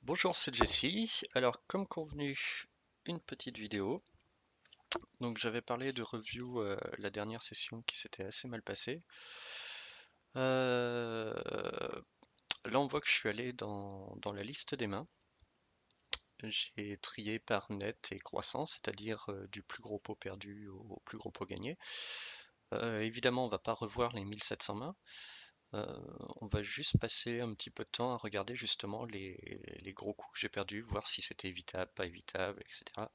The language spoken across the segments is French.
Bonjour, c'est Jessie. Alors, comme convenu, une petite vidéo. Donc, j'avais parlé de review la dernière session qui s'était assez mal passée. Euh, Là, on voit que je suis allé dans la liste des mains. J'ai trié par net et croissance, c'est-à-dire du plus gros pot perdu au plus gros pot gagné. Évidemment, on va pas revoir les 1700 mains. Euh, on va juste passer un petit peu de temps à regarder justement les gros coups que j'ai perdus, voir si c'était évitable, pas évitable, etc.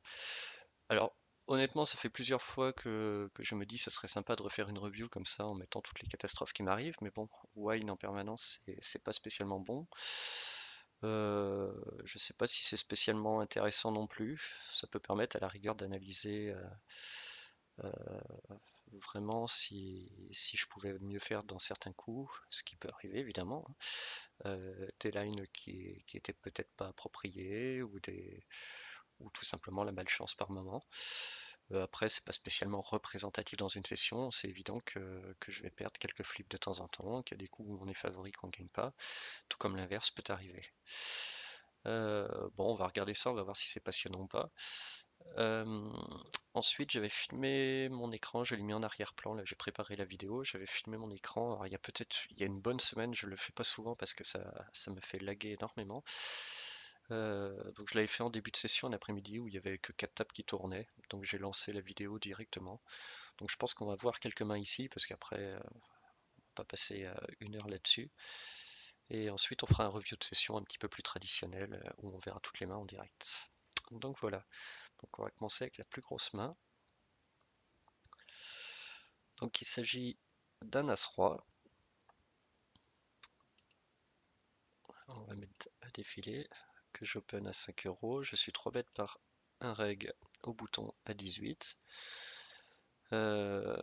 Alors, honnêtement, ça fait plusieurs fois que je me dis ça serait sympa de refaire une review comme ça en mettant toutes les catastrophes qui m'arrivent, mais bon, wine en permanence, c'est pas spécialement bon. Je sais pas si c'est spécialement intéressant non plus. Ça peut permettre à la rigueur d'analyser vraiment si je pouvais mieux faire dans certains coups, ce qui peut arriver évidemment, hein. Des lines qui étaient peut-être pas appropriées ou tout simplement la malchance par moment. Après, c'est pas spécialement représentatif dans une session. C'est évident que je vais perdre quelques flips de temps en temps, qu'il y a des coups où on est favori qu'on gagne pas, tout comme l'inverse peut arriver. Bon, on va regarder ça, on va voir si c'est passionnant ou pas. Euh, Ensuite, j'avais filmé mon écran, je l'ai mis en arrière-plan, là j'ai préparé la vidéo, j'avais filmé mon écran. Alors, il y a une bonne semaine, je le fais pas souvent parce que ça me fait laguer énormément. Donc je l'avais fait en début de session, en après-midi, où il y avait que 4 tables qui tournaient. Donc j'ai lancé la vidéo directement. Donc je pense qu'on va voir quelques mains ici, parce qu'après, on va pas passer une heure là-dessus. Et ensuite, on fera un review de session un petit peu plus traditionnel, où on verra toutes les mains en direct. Donc voilà. Donc on va commencer avec la plus grosse main. Donc il s'agit d'un As-Roi. On va mettre à défiler, que j'open à 5 euros. Je suis 3 bêtes par un reg au bouton à 18. Euh,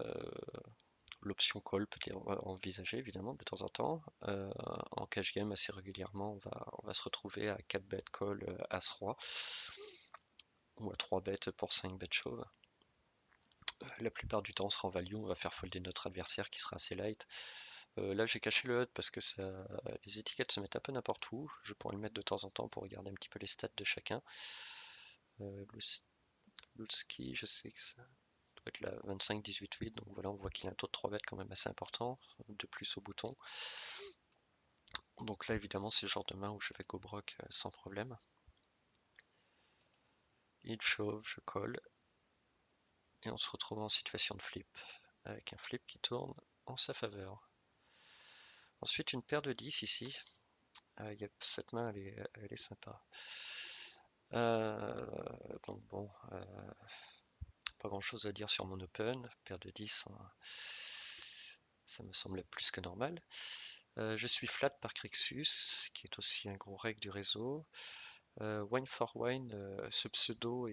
L'option call peut être envisagée évidemment de temps en temps. En cash game assez régulièrement, on va se retrouver à 4 bêtes call As-Roi ou à 3 bêtes pour 5 bêtes chauves. La plupart du temps, on sera en value, on va faire folder notre adversaire qui sera assez light. Là, j'ai caché le HUD parce que les étiquettes se mettent un peu n'importe où. Je pourrais le mettre de temps en temps pour regarder un petit peu les stats de chacun. Euh, Lutski, je sais que ça doit être la 25-18-8, donc voilà, on voit qu'il a un taux de 3 bêtes quand même assez important, de plus au bouton. Donc là, évidemment, c'est le genre de main où je vais go broc sans problème. Il chauffe, je colle, et on se retrouve en situation de flip, avec un flip qui tourne en sa faveur. Ensuite, une paire de 10 ici. Cette main, elle est sympa. Donc bon, pas grand chose à dire sur mon open. Paire de 10, hein, ça me semble plus que normal. Je suis flat par Crixus, qui est aussi un gros reg du réseau. Wine for Wine, ce pseudo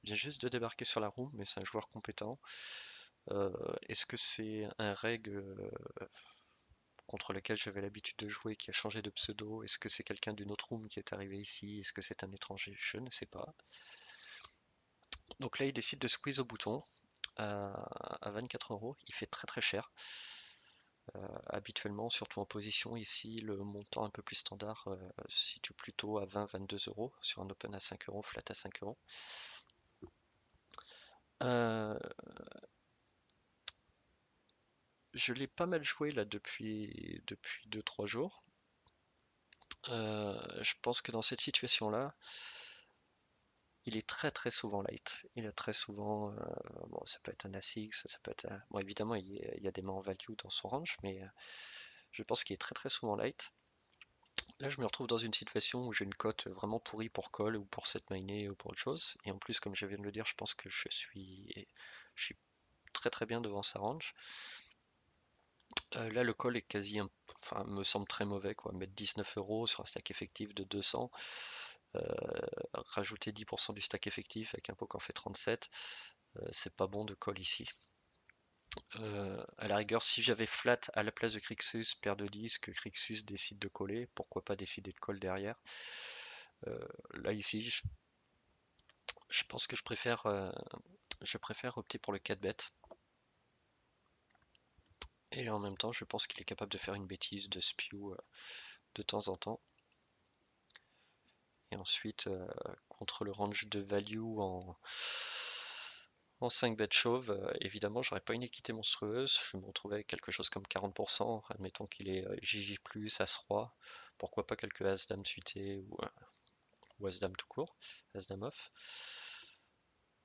vient juste de débarquer sur la room, mais c'est un joueur compétent. Est-ce que c'est un reg contre lequel j'avais l'habitude de jouer qui a changé de pseudo? Est-ce que c'est quelqu'un d'une autre room qui est arrivé ici? Est-ce que c'est un étranger? Je ne sais pas. Donc là, il décide de squeeze au bouton à 24 euros. Il fait très très cher. Habituellement, surtout en position ici, le montant un peu plus standard se situe plutôt à 20-22 euros sur un open à 5 euros, flat à 5 euros. Euh, je l'ai pas mal joué là depuis 2-3 jours. Je pense que dans cette situation-là, il est très très souvent light. Il a très souvent, bon, ça peut être un ASIX, ça peut être bon, évidemment, il y a des mains en value dans son range, mais je pense qu'il est très très souvent light. Là, je me retrouve dans une situation où j'ai une cote vraiment pourrie pour call ou pour set miner ou pour autre chose. Et en plus, comme je viens de le dire, je pense que je suis très très bien devant sa range. Là, le call est enfin, me semble très mauvais, quoi. Mettre 19 euros sur un stack effectif de 200, euh, rajouter 10% du stack effectif avec un pot qui en fait 37, c'est pas bon de call ici. À la rigueur, si j'avais flat à la place de Crixus, paire de 10, que Crixus décide de coller, pourquoi pas décider de call derrière. Là ici, je pense que je préfère opter pour le 4 bet. Et en même temps, je pense qu'il est capable de faire une bêtise, de spew de temps en temps. Et ensuite, contre le range de value en 5 bêtes chauves, évidemment, j'aurais pas une équité monstrueuse. Je me retrouvais avec quelque chose comme 40%. Admettons qu'il est JJ+, As-Roi. Pourquoi pas quelques As-Dame suité ou As-Dame tout court. As-Dame off.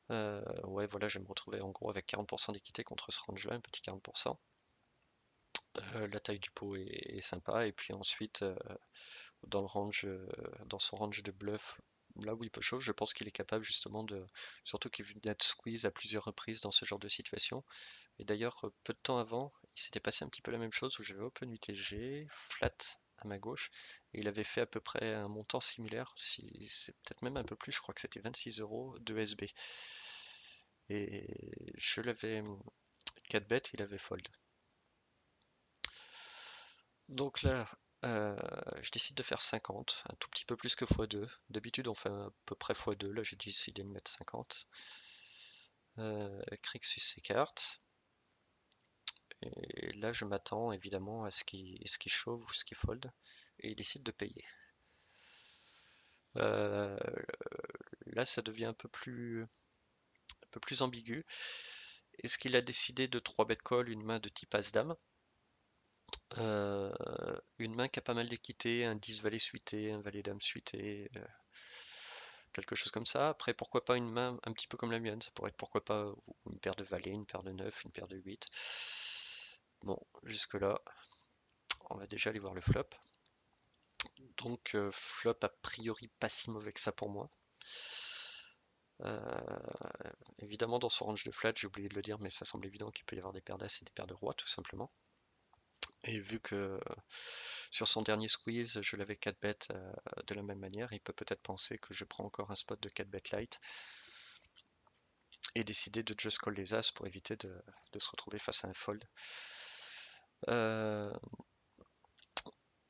Ouais, voilà, je vais me retrouver en gros avec 40% d'équité contre ce range-là, un petit 40%. La taille du pot est sympa. Et puis ensuite, dans le range, dans son range de bluff, là où il peut chauffer, je pense qu'il est capable justement de, surtout qu'il venait de squeeze à plusieurs reprises dans ce genre de situation. Et d'ailleurs, peu de temps avant, il s'était passé un petit peu la même chose où j'avais Open UTG, flat à ma gauche, et il avait fait à peu près un montant similaire, si c'est peut-être même un peu plus, je crois que c'était 26 euros de SB. Et je l'avais 4 bêtes, il avait fold. Donc là, je décide de faire 50, un tout petit peu plus que x2. D'habitude, on fait à peu près x2. Là, j'ai décidé de mettre 50. Crixus s'écarte. Et là, je m'attends évidemment à ce qu'il chauffe ou ce qu'il fold. Et il décide de payer. Euh, Là, ça devient un peu plus ambigu. Est-ce qu'il a décidé de 3 bet call une main de type As-Dame? Une main qui a pas mal d'équité, un 10 valet suité, un valet dame suité, quelque chose comme ça. Après, pourquoi pas une main un petit peu comme la mienne, ça pourrait être pourquoi pas une paire de valets, une paire de 9, une paire de 8. Bon, jusque-là, on va déjà aller voir le flop. Donc, flop a priori pas si mauvais que ça pour moi. Évidemment, dans son range de flat, j'ai oublié de le dire, mais ça semble évident qu'il peut y avoir des paires d'as et des paires de rois, tout simplement. Et vu que sur son dernier squeeze, je l'avais 4 bêtes de la même manière, il peut peut-être penser que je prends encore un spot de 4 bêtes light et décider de just call les as pour éviter de se retrouver face à un fold. Euh,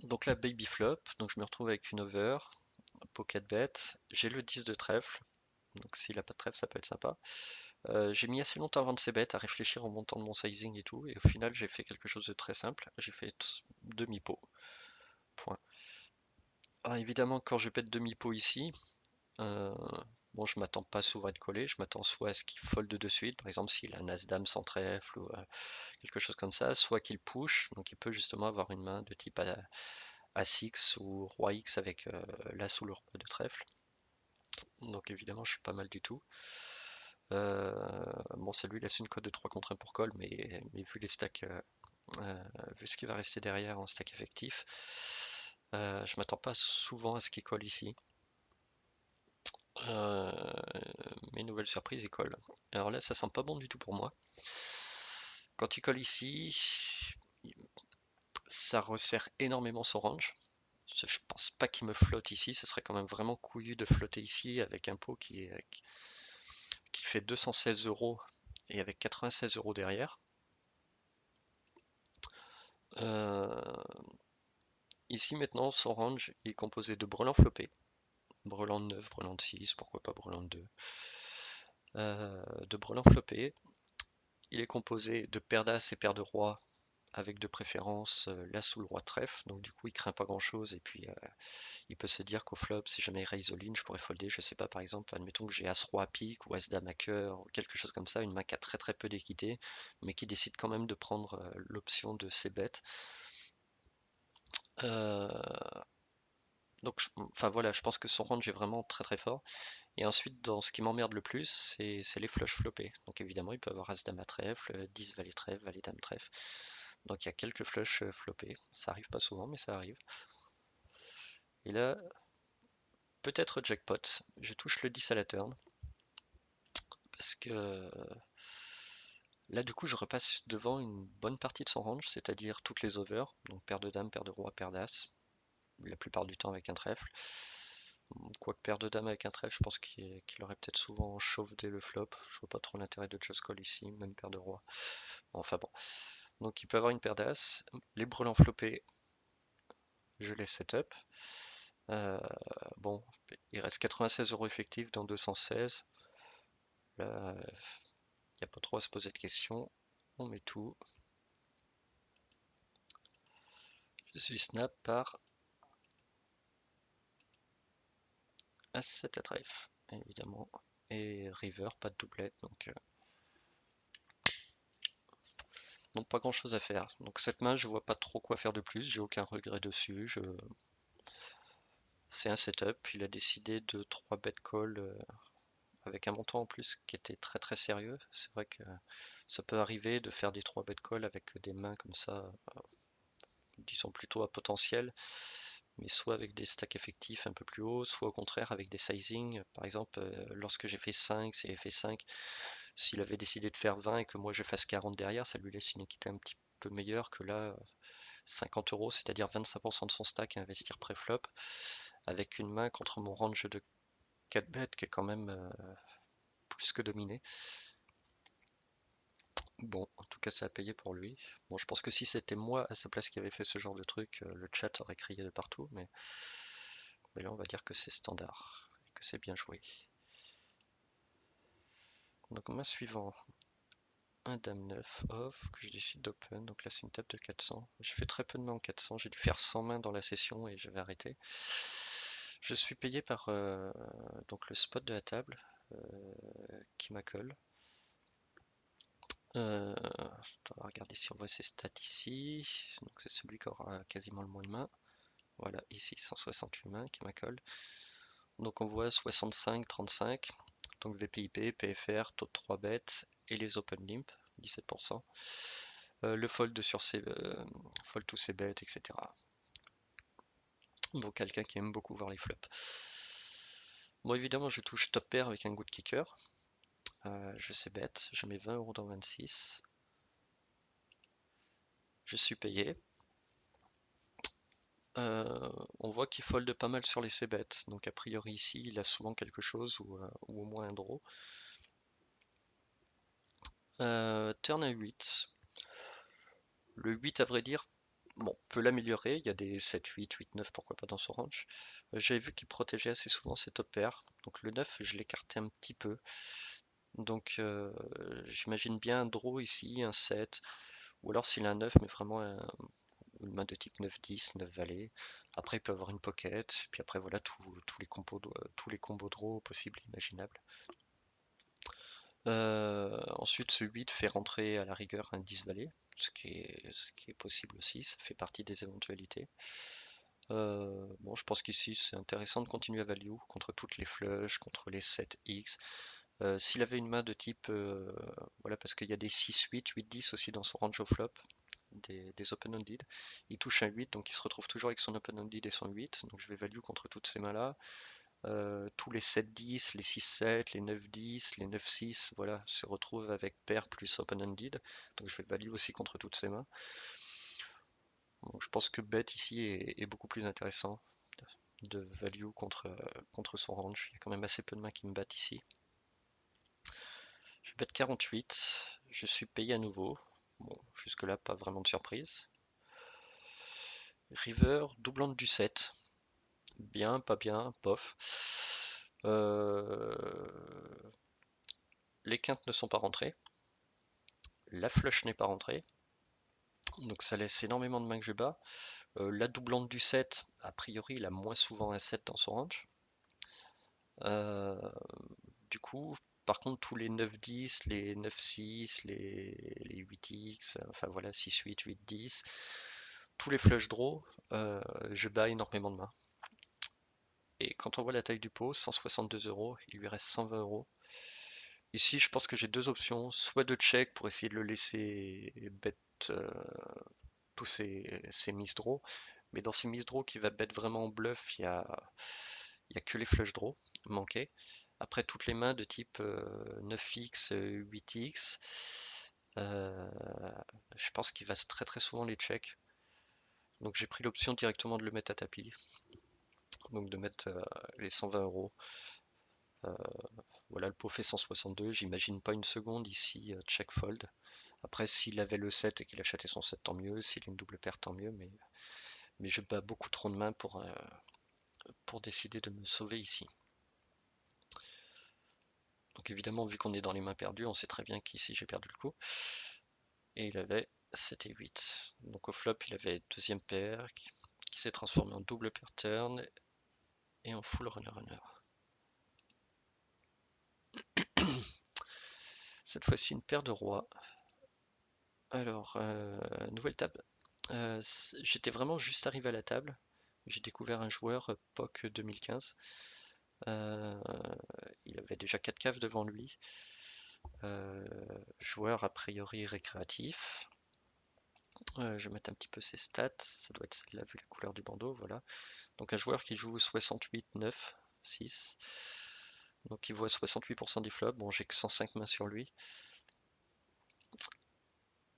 donc là, baby flop, donc je me retrouve avec une over, pocket bet, j'ai le 10 de trèfle, donc s'il n'a pas de trèfle, ça peut être sympa. J'ai mis assez longtemps avant de ces bêtes à réfléchir au montant de mon sizing et tout, et au final j'ai fait quelque chose de très simple, j'ai fait demi-pot, point. Alors évidemment quand je pète demi-pot ici, euh, bon je m'attends pas souvent à être collé, je m'attends soit à ce qu'il fold de suite, par exemple s'il a un as-dame sans trèfle ou quelque chose comme ça, soit qu'il push, donc il peut justement avoir une main de type As-X ou Roi X avec l'As ou le Roi de trèfle. Donc évidemment je suis pas mal du tout. Bon ça lui laisse une cote de 3 contre 1 pour call, mais vu les stacks, vu ce qui va rester derrière en stack effectif, je m'attends pas souvent à ce qu'il colle ici. Mais nouvelle surprise, il colle. Alors là ça sent pas bon du tout pour moi. Quand il colle ici, ça resserre énormément son range. Je pense pas qu'il me flotte ici, ce serait quand même vraiment couillu de flotter ici avec un pot qui fait 216 euros et avec 96 euros derrière. Euh, Ici maintenant, son range est composé de brelan flopé, brelan de 9, brelan de 6, pourquoi pas brelan de 2, de brelan flopé. Il est composé de paires d'as et paires de rois avec de préférence l'as ou le roi de trèfle, donc du coup il craint pas grand chose et puis il peut se dire qu'au flop, si jamais il raise all-in, je pourrais folder, je sais pas, par exemple, admettons que j'ai As-Roi à pique ou As-Dame à cœur, ou quelque chose comme ça, une main qui a très très peu d'équité, mais qui décide quand même de prendre l'option de ses bêtes. Euh, donc, enfin voilà, je pense que son range est vraiment très très fort. Et ensuite, dans ce qui m'emmerde le plus, c'est les flushs flopés. Donc évidemment, il peut avoir As-Dame à trèfle, 10 valet trèfle, valet Dame trèfle. Donc il y a quelques flushs flopés. Ça arrive pas souvent, mais ça arrive. Et là, peut-être jackpot. Je touche le 10 à la turn. Parce que là, du coup, je repasse devant une bonne partie de son range, c'est-à-dire toutes les overs, donc paire de dames, paire de rois, paire d'as, la plupart du temps avec un trèfle. Quoique paire de dames avec un trèfle, je pense qu'il aurait peut-être souvent chauve dès le flop. Je vois pas trop l'intérêt de just call ici, même paire de rois. Enfin bon. Donc il peut avoir une paire d'as. Les brelans flopés, je les setup. Euh, bon, il reste 96 euros effectifs dans 216. Là, il n'y a pas trop à se poser de questions. On met tout. Je suis snap par As-7 à trèfle, évidemment. Et river, pas de doublette, donc pas grand chose à faire. Donc cette main, je vois pas trop quoi faire de plus, j'ai aucun regret dessus. C'est un setup, il a décidé de 3 bet call avec un montant en plus qui était très très sérieux. C'est vrai que ça peut arriver de faire des 3 bet call avec des mains comme ça, disons plutôt à potentiel, mais soit avec des stacks effectifs un peu plus hauts, soit au contraire avec des sizing. Par exemple, lorsque j'ai fait 5, s'il avait fait 5, s'il avait décidé de faire 20 et que moi je fasse 40 derrière, ça lui laisse une équité un petit peu meilleure que là, 50 euros, c'est-à-dire 25% de son stack à investir pré-flop, avec une main contre mon range de 4 bêtes qui est quand même plus que dominé. Bon, en tout cas, ça a payé pour lui. Bon, je pense que si c'était moi à sa place qui avait fait ce genre de truc, le chat aurait crié de partout, mais là, on va dire que c'est standard et que c'est bien joué. Donc, main suivant, un dame 9 off que je décide d'open. Donc là, c'est une table de 400. J'ai fait très peu de mains en 400. J'ai dû faire 100 mains dans la session et je vais arrêter. Je suis payé par donc le spot de la table qui m'accole. On va regarder si on voit ses stats ici. Donc c'est celui qui aura quasiment le moins de mains. Voilà, ici 168 mains qui m'accole. Donc on voit 65, 35. Donc VPIP, PFR, taux de 3 bêtes et les open limp, 17%. Le fold sur ses fold tous ses bêtes, etc. Donc quelqu'un qui aime beaucoup voir les flops. Bon, évidemment, je touche top pair avec un good kicker. Je sais bête, je mets 20 euros dans 26. Je suis payé. On voit qu'il fold pas mal sur les c-bet, donc a priori ici il a souvent quelque chose ou au moins un draw. Turn à 8. Le 8 à vrai dire, bon, peut l'améliorer, il y a des 7, 8, 8, 9, pourquoi pas dans son range. J'avais vu qu'il protégeait assez souvent ses top pairs, donc le 9 je l'écartais un petit peu. Donc j'imagine bien un draw ici, un 7, ou alors s'il a un 9 mais vraiment une main de type 9-10, 9 valet. Après, il peut avoir une pocket. Puis après, voilà tous les combos draw possibles, imaginables. Ensuite, ce 8 fait rentrer à la rigueur un 10 valet, ce qui est possible aussi. Ça fait partie des éventualités. Bon, je pense qu'ici, c'est intéressant de continuer à value contre toutes les flushs, contre les 7x. S'il avait une main de type, voilà, parce qu'il y a des 6-8, 8-10 aussi dans son range au flop, des open-ended. Il touche un 8, donc il se retrouve toujours avec son open-ended et son 8. Donc je vais value contre toutes ces mains-là. Tous les 7-10, les 6-7, les 9-10, les 9-6, voilà, se retrouvent avec pair plus open-ended. Donc je vais value aussi contre toutes ces mains. Donc je pense que bet ici est beaucoup plus intéressant de value contre son range. Il y a quand même assez peu de mains qui me battent ici. Je bet 48, je suis payé à nouveau. Bon, jusque-là, pas vraiment de surprise. River, doublante du 7. Bien, pas bien, bof. Les quintes ne sont pas rentrées. La flush n'est pas rentrée. Donc ça laisse énormément de mains que je bats. La doublante du 7, a priori, il a moins souvent un 7 dans son range. Euh, du coup, par contre, tous les 9-10, les 9-6, les 8x, enfin voilà, 6-8, 8-10, tous les flush draw, je bats énormément de mains. Et quand on voit la taille du pot, 162 euros, il lui reste 120 euros. Ici, je pense que j'ai deux options, soit de check pour essayer de le laisser bet tous ses miss draw, mais dans ces miss draw qui va bet vraiment en bluff, il y a que les flush draw manqués. Après, toutes les mains de type 9x, 8x, euh, je pense qu'il va très très souvent les check. Donc j'ai pris l'option directement de le mettre à tapis, donc de mettre les 120 euros. Voilà, le pot fait 162, j'imagine pas une seconde ici, check fold. Après, s'il avait le 7 et qu'il achetait son 7, tant mieux. S'il a une double paire, tant mieux. Mais je bats beaucoup trop de mains pour décider de me sauver ici. Donc évidemment, vu qu'on est dans les mains perdues, on sait très bien qu'ici j'ai perdu le coup. Et il avait 7 et 8. Donc au flop, il avait deuxième paire qui s'est transformé en double paire turn et en full runner-runner. Cette fois-ci, une paire de rois. Alors, nouvelle table. J'étais vraiment juste arrivé à la table. J'ai découvert un joueur POC 2015. Euh, il avait déjà 4 caves devant lui. Euh, Joueur a priori récréatif. Je vais mettre un petit peu ses stats. Ça doit être celle-là vu la couleur du bandeau. Voilà. Donc un joueur qui joue 68, 9, 6. Donc il voit 68% des flops. Bon, j'ai que 105 mains sur lui.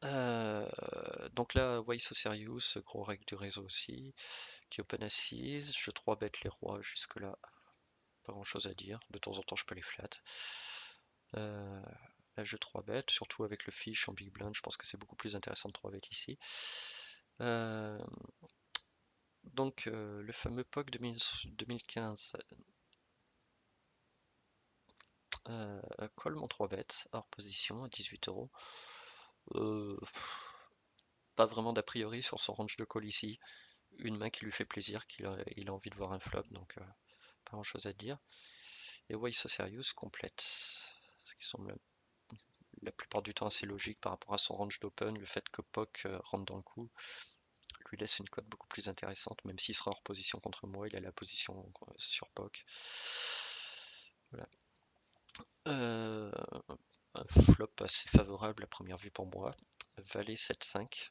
Donc là, Why So Serious, gros règle du réseau aussi, qui open assise, je 3 bête les rois jusque-là, pas grand chose à dire, de temps en temps je peux les flat. Là je 3 bêtes, surtout avec le fish en big blind, je pense que c'est beaucoup plus intéressant de 3 bêtes ici. Euh, le fameux POC 2015 colle mon 3 bêtes, hors position à 18 euros. Pas vraiment d'a priori sur son range de call ici. Une main qui lui fait plaisir, il a envie de voir un flop, donc pas grand chose à dire. Et Why So Serious complète, ce qui semble la plupart du temps assez logique par rapport à son range d'open, le fait que POC rentre dans le coup lui laisse une cote beaucoup plus intéressante, même s'il sera hors position contre moi, il a la position sur POC. Voilà. Euh, un flop assez favorable à première vue pour moi. Valet 7-5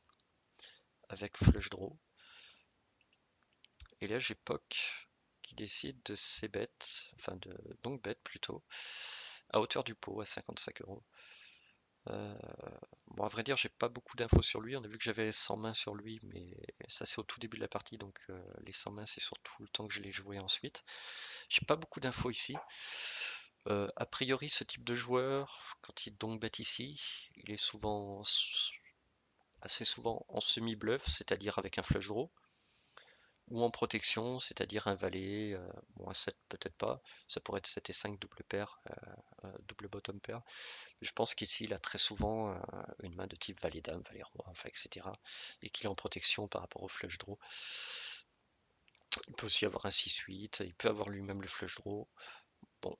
avec flush draw. Et là j'ai POC qui décide de ses bêtes, donc bet plutôt, à hauteur du pot à 55 euros. Bon, à vrai dire, j'ai pas beaucoup d'infos sur lui. On a vu que j'avais 100 mains sur lui, mais ça c'est au tout début de la partie, donc les 100 mains c'est surtout le temps que je l'ai joué ensuite. J'ai pas beaucoup d'infos ici. A priori, ce type de joueur, quand il donc bet ici, il est assez souvent en semi-bluff, c'est-à-dire avec un flush draw, ou en protection, c'est-à-dire un valet, bon un 7 peut-être pas, ça pourrait être 7 et 5 double paire, double bottom pair. Je pense qu'ici, il a très souvent une main de type valet-dame, valet-roi, enfin, etc. Et qu'il est en protection par rapport au flush draw. Il peut aussi avoir un 6-8, il peut avoir lui-même le flush draw. Bon.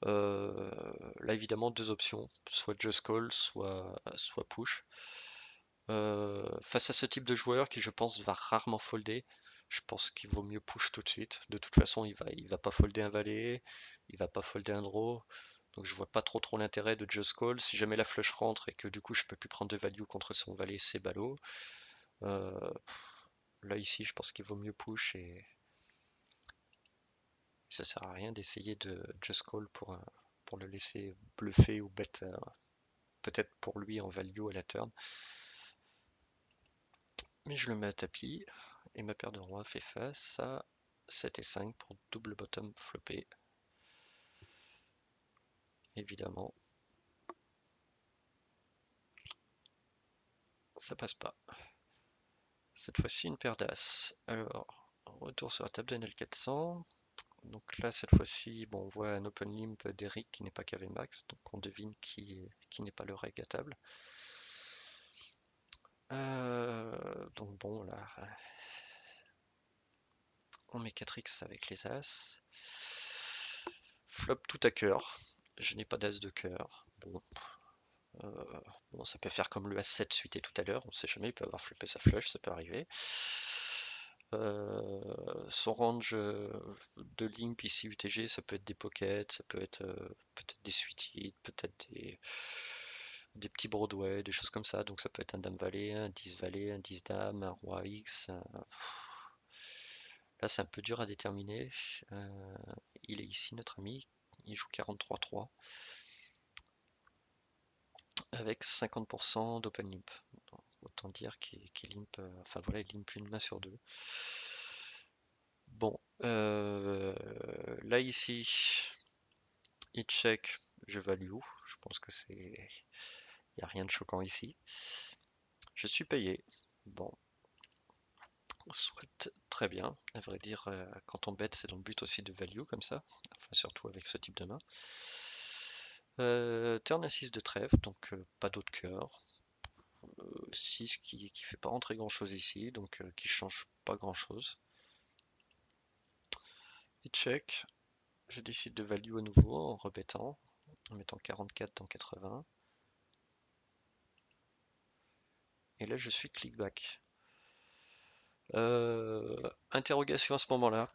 Là, évidemment, deux options, soit just call, soit push. Face à ce type de joueur qui, je pense, va rarement folder, je pense qu'il vaut mieux push tout de suite. De toute façon, il va pas folder un valet, il va pas folder un draw. Donc je vois pas trop l'intérêt de just call. Si jamais la flush rentre et que du coup je peux plus prendre de value contre son valet, c'est ballot. Euh, Là ici, je pense qu'il vaut mieux push et ça sert à rien d'essayer de just call pour le laisser bluffer ou bet peut-être pour lui en value à la turn. Mais je le mets à tapis et ma paire de rois fait face à 7 et 5 pour double bottom flopé. Évidemment, ça passe pas. Cette fois-ci, une paire d'as. Alors, retour sur la table de NL400. Donc là, cette fois-ci, bon, on voit un open limp d'Eric qui n'est pas KV max, donc on devine qui n'est pas le reg à table. Donc bon, là, on met 4x avec les as. Flop tout à cœur. Je n'ai pas d'as de cœur. Bon, ça peut faire comme le As7 suité tout à l'heure, on ne sait jamais, il peut avoir flippé sa flush, ça peut arriver. Son range de limp ici UTG, ça peut être des pockets, ça peut être peut-être des suited, peut-être des petits Broadway, des choses comme ça. Donc ça peut être un dame valet, un 10 valet, un 10 dame, un roi X. Là c'est un peu dur à déterminer. Il est ici notre ami, il joue 43-3 avec 50% d'open limp. Autant dire qu'il limp, enfin voilà, il limp une main sur deux. Bon, là ici, hit check, je value. Je pense que c'est, il n'y a rien de choquant ici. Je suis payé. Bon, soit très bien. À vrai dire, quand on bet, c'est dans le but aussi de value comme ça. Enfin, surtout avec ce type de main. Turn à 6 de trèfle, donc pas d'autre cœur. 6 qui fait pas rentrer grand chose ici, donc qui change pas grand chose. Et check, je décide de value à nouveau en rebêtant. en mettant 44 dans 80. Et là, je suis clickback. Interrogation à ce moment-là.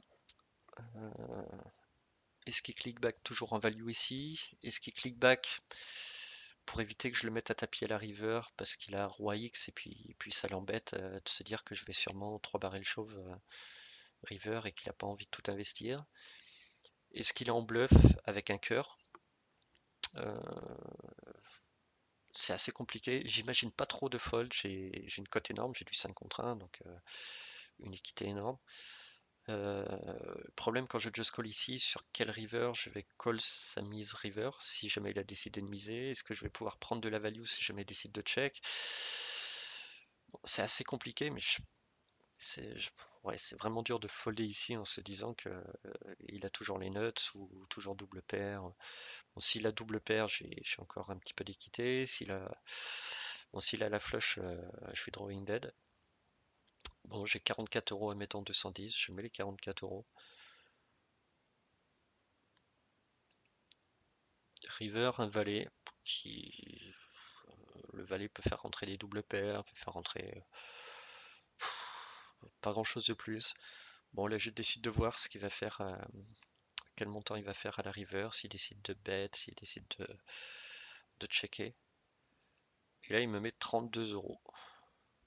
Est-ce qu'il clickback toujours en value ici? Est-ce qu'il clickback pour éviter que je le mette à tapis à la river parce qu'il a roi X et puis ça l'embête de se dire que je vais sûrement 3 barrels chauve river et qu'il n'a pas envie de tout investir? Est-ce qu'il est en bluff avec un cœur? Euh, c'est assez compliqué. J'imagine pas trop de fold. J'ai une cote énorme, j'ai du 5 contre 1, donc une équité énorme. Problème quand je just call ici, sur quel river je vais call sa mise river si jamais il a décidé de miser? Est-ce que je vais pouvoir prendre de la value si jamais il décide de check? Bon, c'est assez compliqué, mais ouais, c'est vraiment dur de folder ici en se disant que il a toujours les nuts ou toujours double paire. Bon, s'il a double paire, j'ai encore un petit peu d'équité. S'il a la flush, je suis drawing dead. Bon, j'ai 44 euros à mettre en 210, je mets les 44 euros. River, un valet, qui, le valet peut faire rentrer des doubles paires, peut faire rentrer pas grand chose de plus. Bon, là je décide de voir ce qu'il va faire, quel montant il va faire à la river, s'il décide de bet, s'il décide de checker. Et là il me met 32 euros.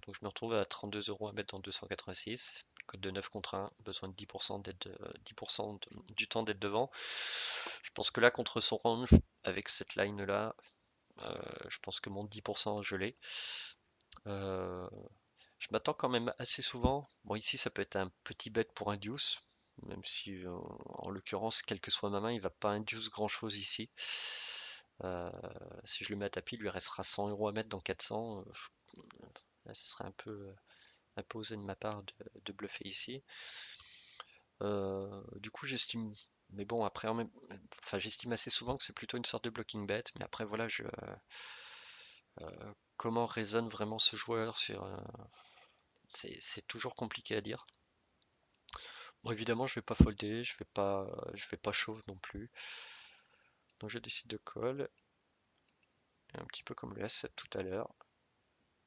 Donc je me retrouve à 32 euros à mettre dans 286. Code de 9 contre 1, besoin de 10% du temps d'être devant. Je pense que là, contre son range, avec cette line là, je pense que mon 10% je l'ai. Euh, je m'attends quand même assez souvent. Bon, ici, ça peut être un petit bet pour un deuce, même si en l'occurrence, quelle que soit ma main, il va pas induce grand chose ici. Euh, si je le mets à tapis, il lui restera 100 euros à mettre dans 400. Là, ce serait un peu osé de ma part de bluffer ici. Du coup, j'estime, mais bon, après, enfin, j'estime assez souvent que c'est plutôt une sorte de blocking bet. Mais après, voilà, comment résonne vraiment ce joueur sur, c'est toujours compliqué à dire. Bon, évidemment, je vais pas folder, je vais pas shove non plus. Donc, je décide de call, un petit peu comme le S7 tout à l'heure.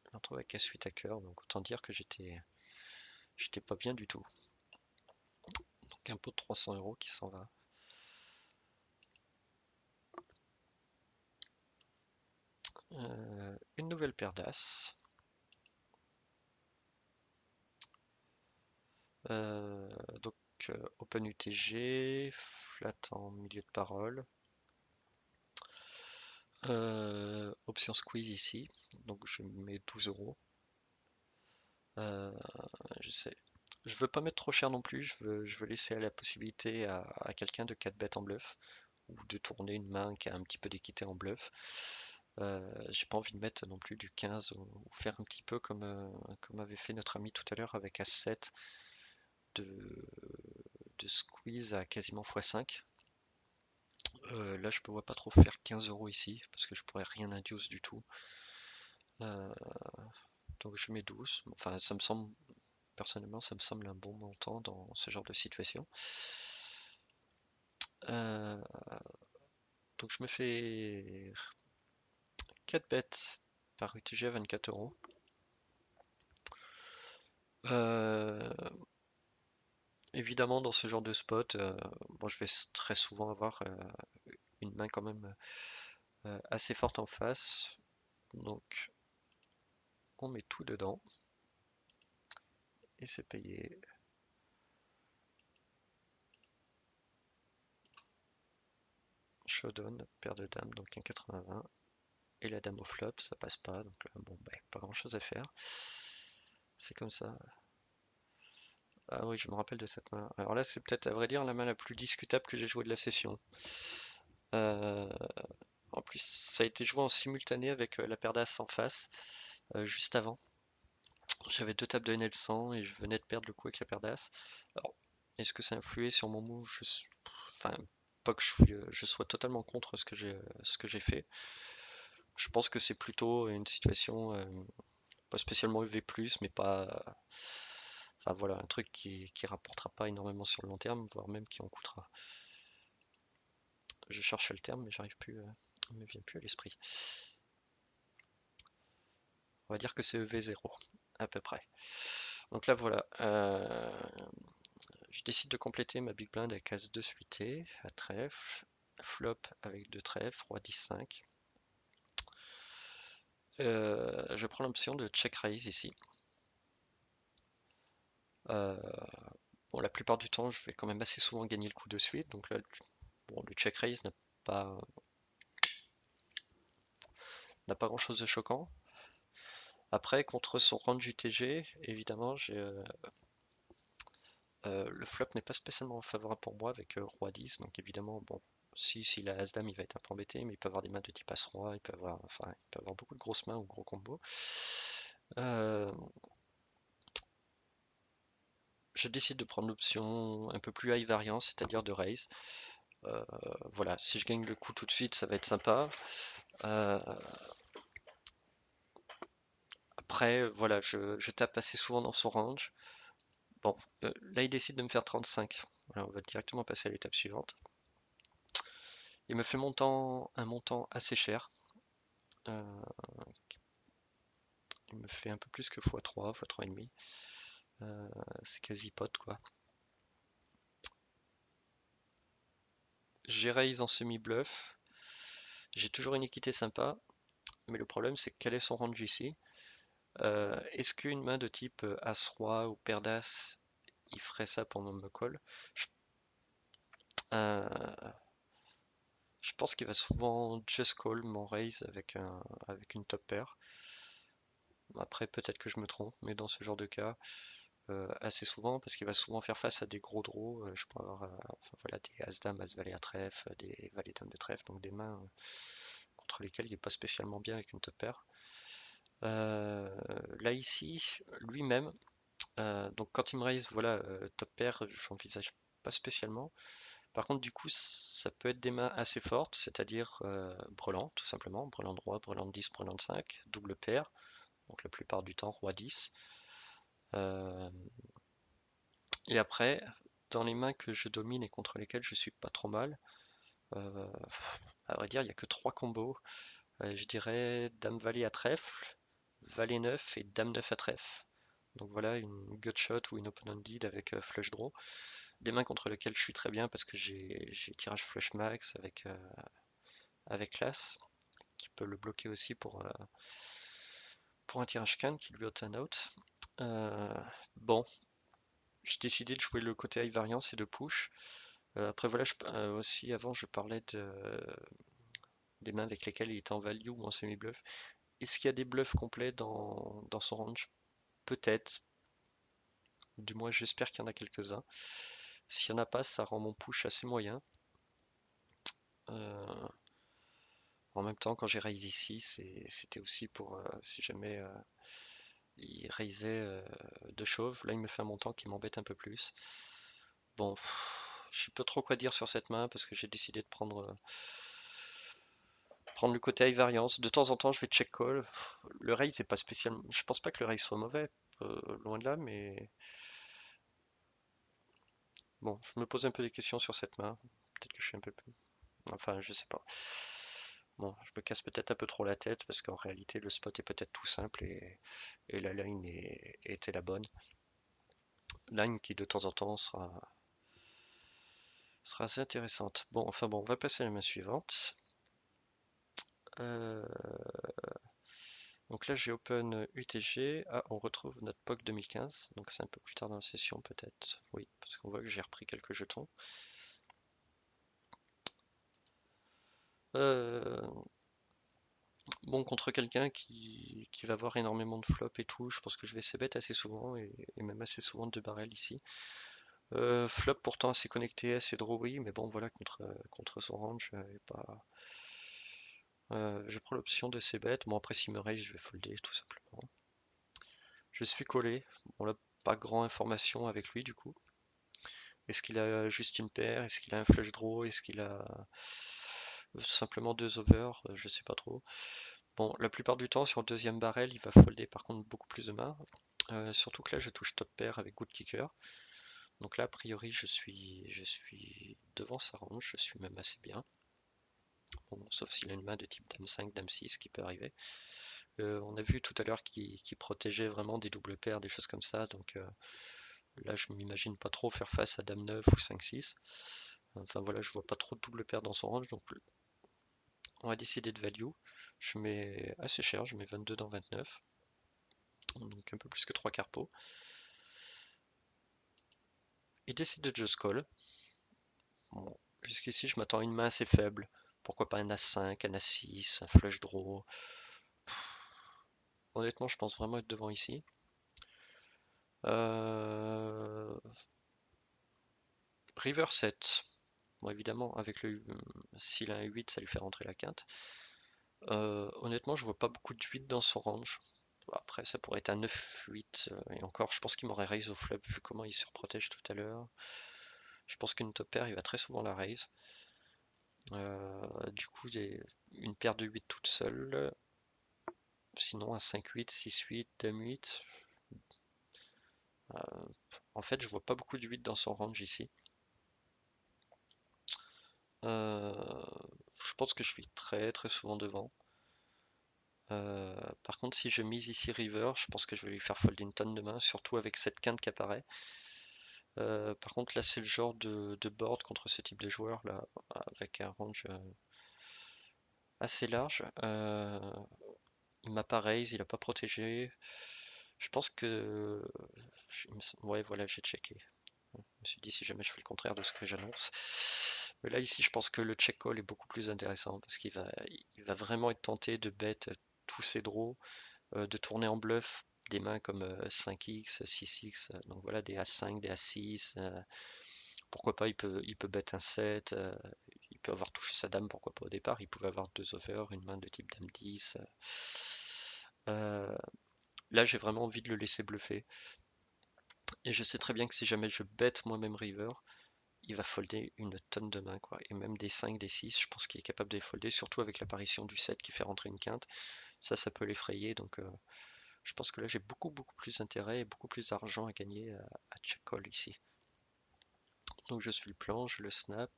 Je me retrouve avec S8 à cœur, donc autant dire que j'étais pas bien du tout. Donc, un pot de 300 euros qui s'en va. Une nouvelle paire d'As. Donc Open UTG, flat en milieu de parole. Option squeeze ici, donc je mets 12 euros. Je sais. Je veux pas mettre trop cher non plus, je veux laisser la possibilité à quelqu'un de 4 bêtes en bluff, ou de tourner une main qui a un petit peu d'équité en bluff. J'ai pas envie de mettre non plus du 15 ou faire un petit peu comme avait fait notre ami tout à l'heure avec As7 de, de squeeze à quasiment x5. Là, je ne vois pas trop faire 15 euros ici parce que je pourrais rien induce du tout. Euh, donc je mets 12. Enfin, ça me semble, personnellement, ça me semble un bon montant dans ce genre de situation. Euh, donc je me fais 4 bêtes par UTG à 24 euros. Évidemment, dans ce genre de spot, bon, je vais très souvent avoir une main quand même assez forte en face. Donc on met tout dedans et c'est payé. Showdown, paire de dames, donc un 80-20. Et la dame au flop, ça passe pas, donc là, bon, bah, pas grand chose à faire. C'est comme ça. Ah oui, je me rappelle de cette main. Alors là, c'est peut-être, à vrai dire, la main la plus discutable que j'ai jouée de la session. Euh, En plus, ça a été joué en simultané avec la paire d'As en face, juste avant. J'avais deux tables de NL100 et je venais de perdre le coup avec la paire d'As. Alors, est-ce que ça a influé sur mon move? Enfin, pas que je sois totalement contre ce que j'ai fait. Je pense que c'est plutôt une situation pas spécialement EV+, mais pas. Enfin voilà, un truc qui rapportera pas énormément sur le long terme, voire même qui en coûtera. Je cherchais le terme, mais j'arrive plus, il me vient plus à l'esprit. On va dire que c'est EV0, à peu près. Donc là, voilà. Je décide de compléter ma big blind avec As 2 suité, à trèfle, flop avec 2 trèfles, roi 10, 5. Je prends l'option de check raise ici. Euh, bon, la plupart du temps, je vais quand même assez souvent gagner le coup de suite. Donc là, bon, le check raise pas, n'a pas grand-chose de choquant. Après, contre son range UTG, évidemment, le flop n'est pas spécialement favorable pour moi avec roi 10. Donc évidemment, bon, s'il a As-Dame, il va être un peu embêté, mais il peut avoir des mains de type As-Roi, enfin, il peut avoir beaucoup de grosses mains ou gros combos. Euh, je décide de prendre l'option un peu plus high variance, c'est-à-dire de raise. Euh, voilà, si je gagne le coup tout de suite, ça va être sympa. Euh, après, voilà, je tape assez souvent dans son range. Bon, là, il décide de me faire 35. Voilà, on va directement passer à l'étape suivante. Il me fait un montant assez cher. Euh, il me fait un peu plus que x3, x3,5. C'est quasi pot, quoi. J'ai raise en semi-bluff. J'ai toujours une équité sympa. Mais le problème, c'est quel est son range ici? Est-ce qu'une main de type As-Roi ou Pair d'As, il ferait ça pour me call? Je, euh, je pense qu'il va souvent just call mon raise avec une top pair. Après, peut-être que je me trompe, mais dans ce genre de cas, assez souvent, parce qu'il va souvent faire face à des gros draws. Je peux avoir enfin, voilà, des As-Dame, As-Valet à trèfle, des Valets-Dames de trèfle, donc des mains contre lesquelles il n'est pas spécialement bien avec une top pair. Là ici, lui-même, donc quand il me raise, voilà, top pair, j'envisage pas spécialement. Par contre, du coup, ça peut être des mains assez fortes, c'est-à-dire brelan, tout simplement, brelan de roi, brelan de 10, brelan de 5, double paire, donc la plupart du temps roi 10. Euh, et après, dans les mains que je domine et contre lesquelles je suis pas trop mal, euh, à vrai dire, il n'y a que trois combos. Je dirais Dame Valet à trèfle, Valet 9 et Dame 9 à trèfle. Donc voilà, une gutshot ou une open ended avec flush draw. Des mains contre lesquelles je suis très bien parce que j'ai tirage flush max avec l'As, qui peut le bloquer aussi pour un tirage can qui lui ôte un out. Euh, bon, j'ai décidé de jouer le côté high variance et de push. Après voilà, aussi avant je parlais des mains avec lesquelles il était en value ou en semi-bluff. Est-ce qu'il y a des bluffs complets dans son range? Peut-être. Du moins, j'espère qu'il y en a quelques-uns. S'il n'y en a pas, ça rend mon push assez moyen. Euh, En même temps, quand j'ai raise ici, c'était aussi pour si jamais il raisait de chauve. Là, il me fait un montant qui m'embête un peu plus. Bon, je sais pas trop quoi dire sur cette main parce que j'ai décidé de prendre le côté high variance. De temps en temps, je vais check call. Le raise, c'est pas spécialement. Je pense pas que le raise soit mauvais, loin de là, mais bon, je me pose un peu des questions sur cette main. Peut-être que je suis un peu plus. Enfin, je sais pas. Bon, je me casse peut-être un peu trop la tête parce qu'en réalité, le spot est peut-être tout simple et la line était la bonne. Line qui de temps en temps sera assez intéressante. Bon, enfin bon, on va passer à la main suivante. Euh, donc là, j'ai open UTG. Ah, on retrouve notre POC 2015. Donc c'est un peu plus tard dans la session peut-être. Oui, parce qu'on voit que j'ai repris quelques jetons. Euh, bon, contre quelqu'un qui va avoir énormément de flops et tout, je pense que je vais c-bet assez souvent et même assez souvent de deux barrels ici. Flop pourtant assez connecté, assez draw, oui, mais bon voilà, contre son range, pas. Je prends l'option de c-bet. Bon après s'il me raise, je vais folder tout simplement. Je suis collé. On n'a pas grand information avec lui du coup. Est-ce qu'il a juste une paire? Est-ce qu'il a un flush draw? Est-ce qu'il a simplement deux overs? Je sais pas trop. Bon, la plupart du temps sur le deuxième barrel, il va folder par contre beaucoup plus de mains. Surtout que là, je touche top pair avec good kicker. Donc là, a priori, je suis devant sa range, je suis même assez bien. Bon, sauf s'il a une main de type Dame 5, Dame 6 qui peut arriver. On a vu tout à l'heure qu'il protégeait vraiment des doubles paires, des choses comme ça, donc là je m'imagine pas trop faire face à Dame 9 ou 5-6. Enfin voilà, je vois pas trop de double paire dans son range, donc on va décider de value. Je mets assez cher, je mets 22 dans 29, donc un peu plus que 3 quarts pot. Il décide de just call. Bon, jusqu'ici je m'attends à une main assez faible. Pourquoi pas un As5, un As6, un flush draw. Honnêtement, je pense vraiment être devant ici. River 7. Bon, évidemment, avec le s'il a un 8, ça lui fait rentrer la quinte. Honnêtement, je vois pas beaucoup de 8 dans son range. Après, ça pourrait être un 9-8. Et encore, je pense qu'il m'aurait raise au flop vu comment il surprotège tout à l'heure. Je pense qu'une top pair, il va très souvent la raise. Du coup, j'ai une paire de 8 toute seule. Sinon, un 5-8, 6-8, Dame 8. En fait, je vois pas beaucoup de 8 dans son range ici. Je pense que je suis très très souvent devant. Par contre, si je mise ici river, je pense que je vais lui faire fold une tonne de main, surtout avec cette quinte qui apparaît. Par contre, là, c'est le genre de board contre ce type de joueur, là, avec un range assez large. Il m'a pas raise, il a pas protégé. Je pense que... Ouais, voilà, j'ai checké. Je me suis dit si jamais je fais le contraire de ce que j'annonce. Mais là, ici, je pense que le check call est beaucoup plus intéressant parce qu'il va vraiment être tenté de bet tous ses draws, de tourner en bluff des mains comme 5x, 6x, donc voilà, des As5, des As6. Pourquoi pas, il peut bet un 7, il peut avoir touché sa dame, pourquoi pas au départ. Il pouvait avoir deux over, une main de type Dame 10. Là, j'ai vraiment envie de le laisser bluffer. Et je sais très bien que si jamais je bet moi-même river, il va folder une tonne de mains, quoi. Et même des 5, des 6, je pense qu'il est capable de les folder, surtout avec l'apparition du 7 qui fait rentrer une quinte. Ça peut l'effrayer, donc je pense que là j'ai beaucoup beaucoup plus d'intérêt et beaucoup plus d'argent à gagner à check call ici. Donc je suis le plan, je le snap,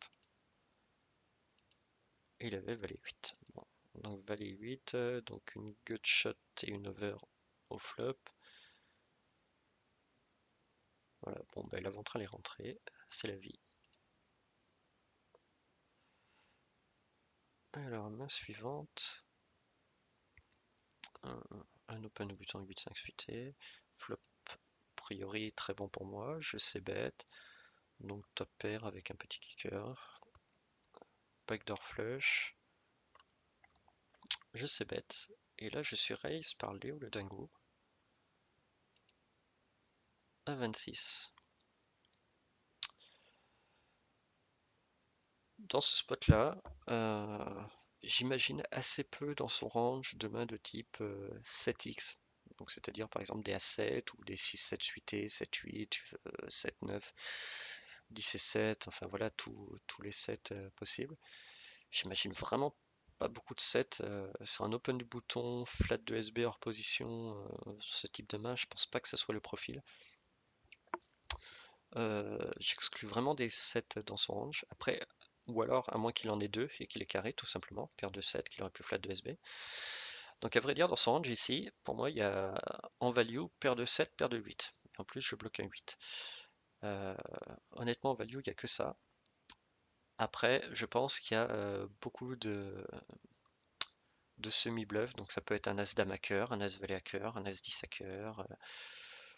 et il avait valet 8. Bon. Donc valet 8, donc une gut shot et une over au flop. Voilà, bon ben la ventrale est rentrée, c'est la vie. Alors main suivante. Un open au buton 8-5 suité. Flop, a priori très bon pour moi. Je sais bet. Donc top pair avec un petit kicker. Backdoor flush. Je sais bet. Et là je suis raise par Léo le dingo à 26. Dans ce spot là, j'imagine assez peu dans son range de mains de type 7x. Donc c'est-à-dire par exemple des A7 ou des 6-7 suités, 7-8, 7-9, 10 et 7, enfin voilà tous les 7 possibles. J'imagine vraiment pas beaucoup de 7 sur un open du bouton, flat de SB hors position, ce type de main, je pense pas que ça soit le profil. J'exclus vraiment des 7 dans son range. Après, ou alors, à moins qu'il en ait deux et qu'il est carré, tout simplement, paire de 7 qu'il aurait pu flat de SB. Donc à vrai dire, dans son range ici, pour moi, il y a en value, paire de 7, paire de 8. Et en plus, je bloque un 8. Honnêtement, en value, il n'y a que ça. Après, je pense qu'il y a beaucoup de semi-bluff, donc ça peut être un as-dame à cœur, un as-valet à cœur, un as-10 à cœur,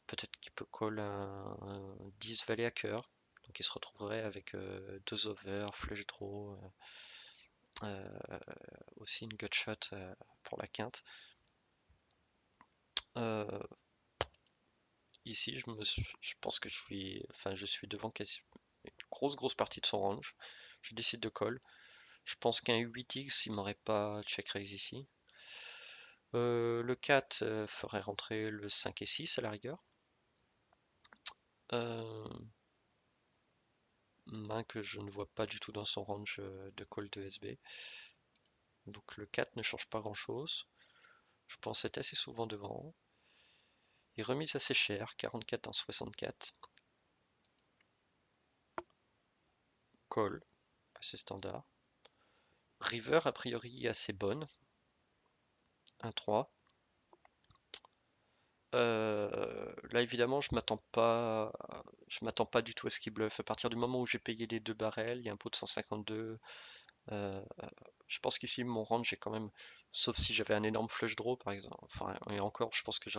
peut-être qu'il peut call un 10 valet à cœur, donc il se retrouverait avec deux over, flush draw, aussi une gut shot pour la quinte. Ici, je pense que je suis devant quasi une grosse partie de son range. Je décide de call. Je pense qu'un 8x, il m'aurait pas check raise ici. Le 4 ferait rentrer le 5 et 6 à la rigueur. Main que je ne vois pas du tout dans son range de call de SB. Donc le 4 ne change pas grand chose. Je pense être assez souvent devant. Il remise assez cher, 44 en 64. Call, assez standard. River, a priori, assez bonne. 1-3. Là, évidemment, je m'attends pas du tout à ce qu'il bluffe. À partir du moment où j'ai payé les 2 barrels, il y a un pot de 152. euh, je pense qu'ici, mon range est quand même, sauf si j'avais un énorme flush draw, par exemple. Enfin, et encore, je pense que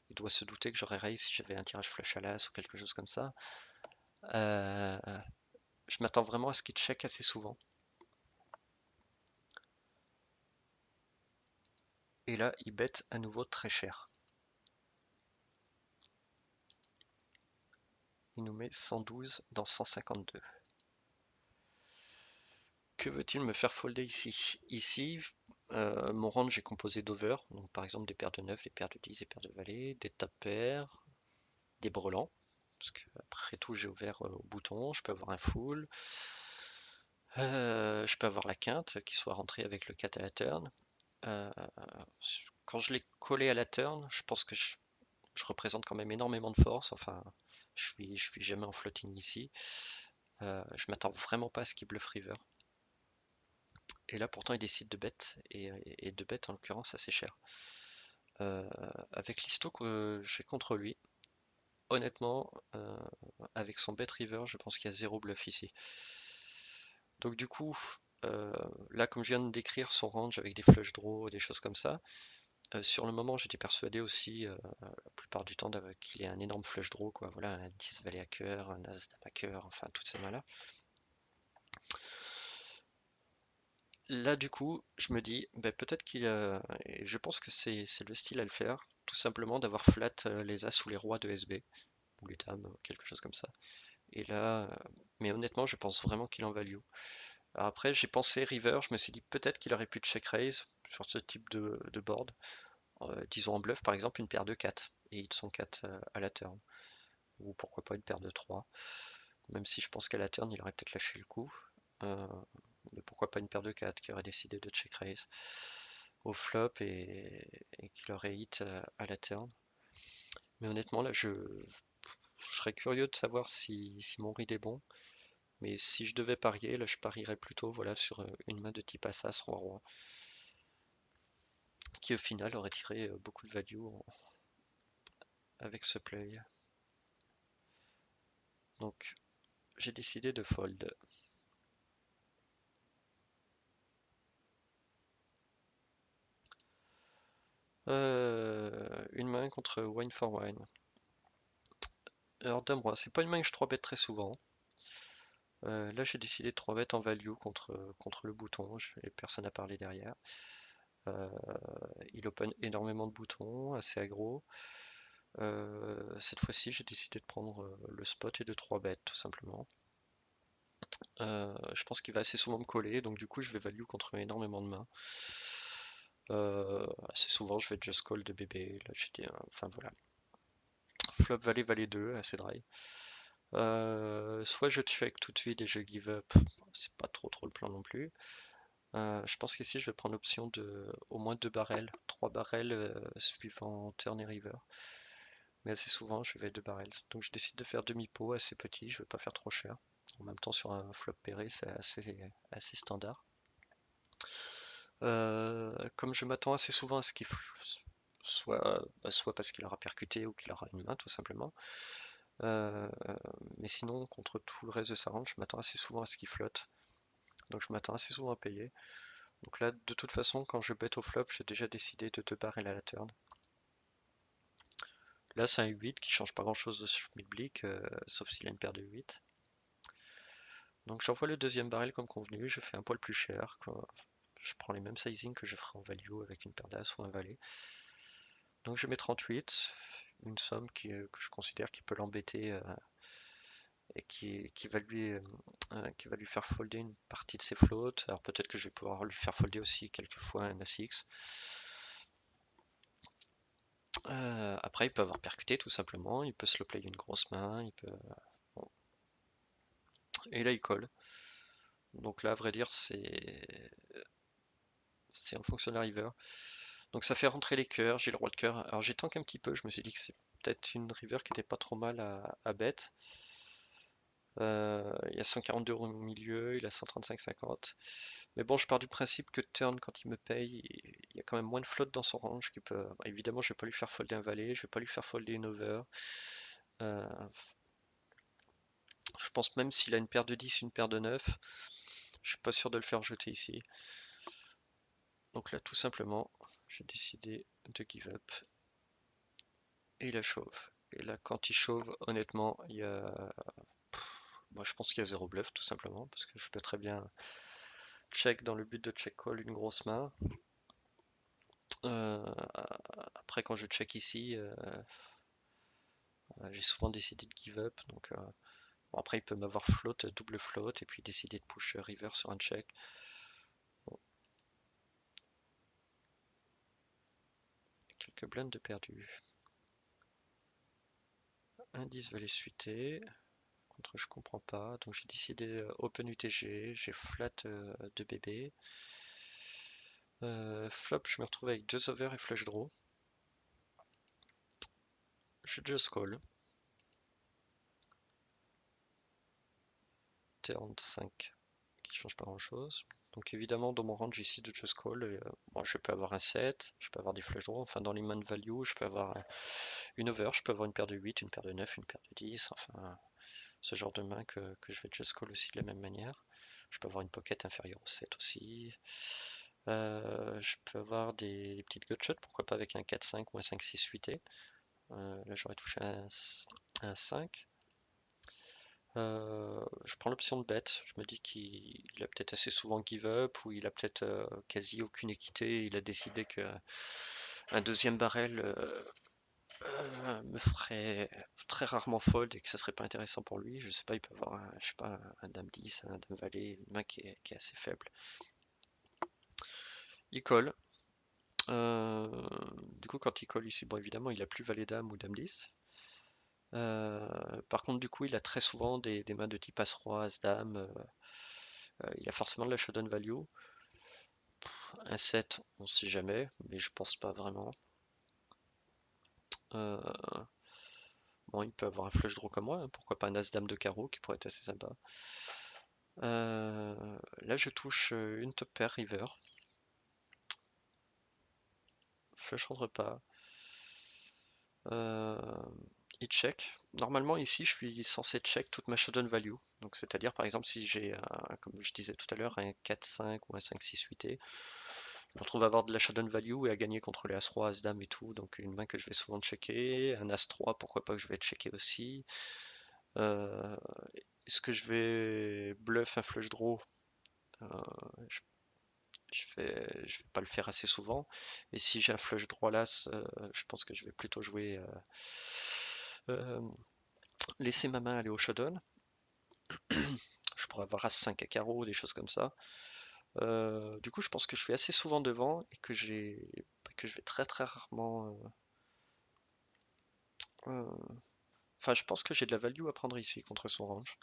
il doit se douter que j'aurais raise si j'avais un tirage flush à l'as ou quelque chose comme ça. Euh, je m'attends vraiment à ce qu'il check assez souvent. Et là, il bet à nouveau très cher. Il nous met 112 dans 152. Que veut-il me faire folder ici? Ici, mon range est composé d'over, donc par exemple des paires de 9, des paires de 10, des paires de valets, des top pairs, des brelans, parce que après tout j'ai ouvert au bouton, je peux avoir un full, je peux avoir la quinte qui soit rentrée avec le 4 à la turn. Euh, Quand je l'ai collé à la turn, je pense que je représente quand même énormément de force, enfin je suis jamais en floating ici. Je m'attends vraiment pas à ce qu'il bluffe river. Et là, pourtant, il décide de bet, et de bet en l'occurrence assez cher. Euh, Avec l'histo que j'ai contre lui, honnêtement, avec son bet river, je pense qu'il y a zéro bluff ici. Donc du coup, euh, là, comme je viens de décrire son range avec des flush draws, des choses comme ça, sur le moment, j'étais persuadé aussi, la plupart du temps, qu'il ait un énorme flush draw, quoi. Voilà, un 10 valet à cœur, un as dame à cœur, enfin, toutes ces mains-là. Là, du coup, je me dis, ben, peut-être et je pense que c'est le style à le faire, tout simplement d'avoir flat les as ou les rois de SB, ou les dames, quelque chose comme ça. Et là, mais honnêtement, je pense vraiment qu'il en value. Alors après, j'ai pensé river, je me suis dit peut-être qu'il aurait pu check raise sur ce type de board. Disons en bluff, par exemple, une paire de 4, et ils sont 4 à la turn. Ou pourquoi pas une paire de 3, même si je pense qu'à la turn, il aurait peut-être lâché le coup. Euh, mais pourquoi pas une paire de 4 qui aurait décidé de check raise au flop et qui l'aurait hit à la turn. Mais honnêtement, là, je serais curieux de savoir si mon read est bon. Mais si je devais parier, là, je parierais plutôt voilà, sur une main de type As-As, Roi-Roi, qui au final aurait tiré beaucoup de value avec ce play. Donc, j'ai décidé de fold. Une main contre Wine for Wine. Alors, dame-roi, c'est pas une main que je 3-bet très souvent. Là, j'ai décidé de 3-bet en value contre le bouton, et personne n'a parlé derrière. Euh, il open énormément de boutons, assez aggro. Cette fois-ci, j'ai décidé de prendre le spot et de 3-bet, tout simplement. Je pense qu'il va assez souvent me coller, donc du coup, je vais value contre énormément de mains. Assez souvent, je vais just call de bébé. Là, enfin voilà. Flop valet, valet 2, assez dry. Soit je check tout de suite et je give up, c'est pas trop le plan non plus. Je pense qu'ici je vais prendre l'option de au moins 2 barrels, 3 barrels suivant turn et river. Mais assez souvent je vais 2 barrels. Donc je décide de faire demi-pot assez petit, je veux pas faire trop cher. En même temps sur un flop pairé c'est assez standard. Comme je m'attends assez souvent à ce qu'il soit parce qu'il aura percuté ou qu'il aura une main tout simplement. Euh, mais sinon, contre tout le reste de sa range, je m'attends assez souvent à ce qu'il flotte. Donc je m'attends assez souvent à payer. Donc là, de toute façon, quand je bet au flop, j'ai déjà décidé de 2 barrels à la turn. Là, c'est un 8 qui change pas grand chose de Schmidblick, sauf s'il a une paire de 8. Donc j'envoie le deuxième barrel comme convenu, je fais un poil plus cher, quoi. Je prends les mêmes sizing que je ferai en value avec une paire d'as ou un valet. Donc je mets 38, une somme que je considère qui peut l'embêter et qui va lui faire folder une partie de ses floats. Alors peut-être que je vais pouvoir lui faire folder aussi quelques fois un As-X. Après, il peut avoir percuté tout simplement, il peut slow play une grosse main, il peut. Bon. Et là, il colle. Donc là, à vrai dire, c'est en fonction de la river. Donc ça fait rentrer les cœurs, j'ai le roi de cœur. Alors j'ai tank un petit peu, je me suis dit que c'est peut-être une river qui était pas trop mal à bet. Il y a 142 € au milieu, il a 135,50. Mais bon, je pars du principe que turn, quand il me paye, il y a quand même moins de flotte dans son range qui peut. Bah, évidemment, je vais pas lui faire folder un valet, je vais pas lui faire folder une over. Euh, je pense même s'il a une paire de 10, une paire de 9, je suis pas sûr de le faire jeter ici. Donc là, tout simplement, j'ai décidé de give up. Et il a shove. Et là, quand il shove, honnêtement, il y a. Moi, je pense qu'il y a zéro bluff, tout simplement, parce que je peux très bien check dans le but de check call une grosse main. Euh, Après, quand je check ici, j'ai souvent décidé de give up. Donc, bon, après, il peut m'avoir float, double float, et puis décider de push river sur un check. Bon, quelques blindes de perdu. Un 10 valet suité. Contre, je comprends pas. Donc, j'ai décidé open UTG. J'ai flat de bébé. Flop, je me retrouve avec 2 over et flush draw. Je just call. Turn 5 qui change pas grand chose. Donc évidemment dans mon range ici de just call, bon, je peux avoir un 7, je peux avoir des flush draws, enfin dans les mains de value, je peux avoir une over, je peux avoir une paire de 8, une paire de 9, une paire de 10, enfin ce genre de main que je vais just call aussi de la même manière. Je peux avoir une pocket inférieure au 7 aussi. Je peux avoir des petites gutshots, pourquoi pas avec un 4-5 ou un 5-6 suité. Là j'aurais touché un 5. Je prends l'option de bet. Je me dis qu'il a peut-être assez souvent give up ou il a peut-être quasi aucune équité. Il a décidé que un deuxième barrel me ferait très rarement fold et que ça serait pas intéressant pour lui. Je sais pas, il peut avoir je sais pas, un dame 10, un dame valet, une main qui est assez faible. Il colle. Euh, du coup, quand il colle ici, bon, évidemment, il a plus valet dame ou dame 10. Par contre, du coup, il a très souvent des mains de type as-roi, as-dame. Il a forcément de la showdown value. Un 7, on sait jamais, mais je pense pas vraiment. Euh, bon, il peut avoir un flush draw comme moi, hein, pourquoi pas un as-dame de carreau qui pourrait être assez sympa. Là, je touche une top pair river. Flush rentre pas. Euh, il check. Normalement, ici, je suis censé check toute ma showdown value. Donc, c'est-à-dire, par exemple, si j'ai, comme je disais tout à l'heure, un 4-5 ou un 5-6 suité, je me retrouve à avoir de la showdown value et à gagner contre les As-Roi, As-Dame et tout. Donc une main que je vais souvent checker. Un As-3, pourquoi pas que je vais checker aussi. Euh, Est-ce que je vais bluff un flush draw? Euh, je, je vais pas le faire assez souvent. Et si j'ai un flush draw là, je pense que je vais plutôt jouer euh, laisser ma main aller au showdown. Je pourrais avoir As-5 à carreau, des choses comme ça. Du coup, je pense que je suis assez souvent devant et que je vais très très rarement. Enfin, je pense que j'ai de la value à prendre ici contre son range.